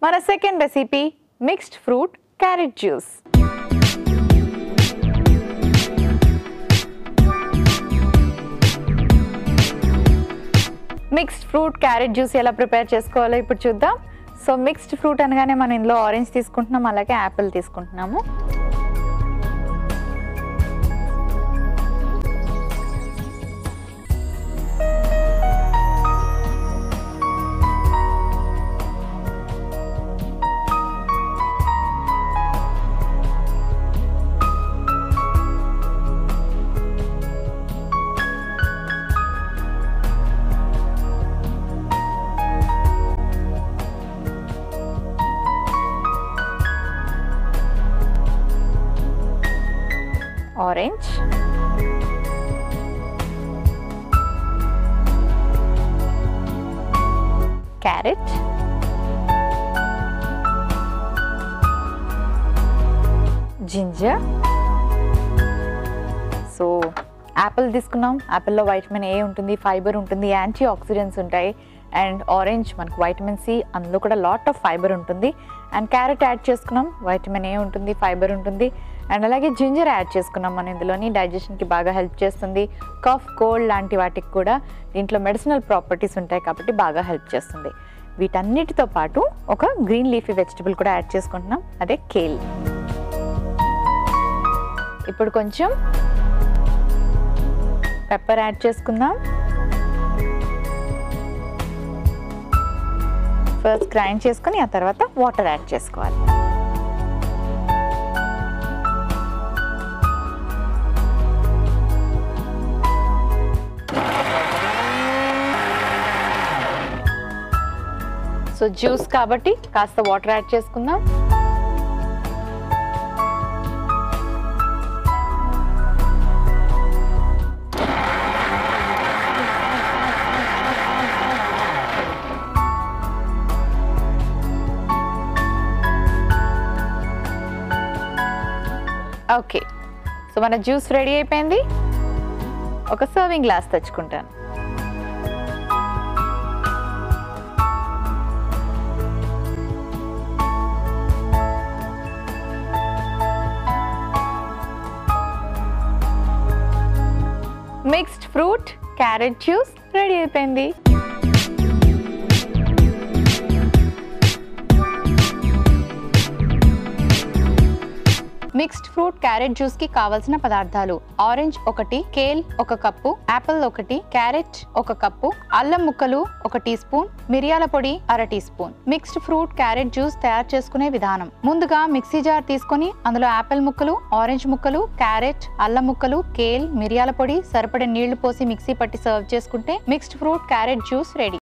మన second recipe mixed fruit carrot juice. Mixed fruit carrot juice ఎలా prepare చేసుకోవాలో ఇప్పుడు చూద్దాం. సో మిక్స్డ్ ఫ్రూట్ అనగానే మనం ఇందులో ఆరెంజ్ తీసుకుంటున్నాం, అలాగే యాపిల్ తీసుకుంటున్నాము. Orange, carrot, ginger. So Apple తీసుకున్నాం. యాపిల్లో వైటమిన్ ఏ ఉంటుంది, ఫైబర్ ఉంటుంది, యాంటీ ఆక్సిడెంట్స్ ఉంటాయి. అండ్ ఆరెంజ్ మనకు వైటమిన్ సి, అందులో కూడా లాట్ ఆఫ్ ఫైబర్ ఉంటుంది. అండ్ క్యారెట్ యాడ్ చేసుకున్నాం, వైటమిన్ ఏ ఉంటుంది, ఫైబర్ ఉంటుంది. అండ్ అలాగే జింజర్ యాడ్ చేసుకున్నాం మనం ఇందులోని, డైజెషన్కి బాగా హెల్ప్ చేస్తుంది. కఫ్, కోల్డ్ లాంటి వాటికి కూడా దీంట్లో మెడిసినల్ ప్రాపర్టీస్ ఉంటాయి కాబట్టి బాగా హెల్ప్ చేస్తుంది. వీటన్నిటితో పాటు ఒక గ్రీన్ లీఫీ వెజిటబుల్ కూడా యాడ్ చేసుకుంటున్నాం, అదే కేల్. ఇప్పుడు కొంచెం పెప్పర్ యాడ్ చేసుకుందాం. ఫస్ట్ గ్రైండ్ చేసుకొని ఆ తర్వాత వాటర్ యాడ్ చేసుకోవాలి. సో జ్యూస్ కాబట్టి కాస్త వాటర్ యాడ్ చేసుకుందాం. ఓకే, సో మన జ్యూస్ రెడీ అయిపోయింది. ఒక సర్వింగ్ గ్లాస్ తెచ్చుకుంటాను. Mixed fruit carrot juice ready అయిపోయింది. మిక్స్డ్ ఫ్రూట్ క్యారెట్ జ్యూస్ కి కావాల్సిన పదార్థాలు: orange 1, kale 1 cup, apple 1, carrot 1 cup, అల్లం ముక్కలు 1 టీ స్పూన్, మిరియాల పొడి 1/2 teaspoon. Mixed fruit carrot juice తయారు చేసుకునే విధానం: ముందుగా మిక్సీ జార్ తీసుకొని అందులో యాపిల్ ముక్కలు, ఆరెంజ్ ముక్కలు, క్యారెట్, అల్లం ముక్కలు, కేల్, మిరియాల పొడి, సరిపడే నీళ్లు పోసి మిక్సీ పట్టి సర్వ్ చేసుకుంటే mixed fruit carrot juice ready.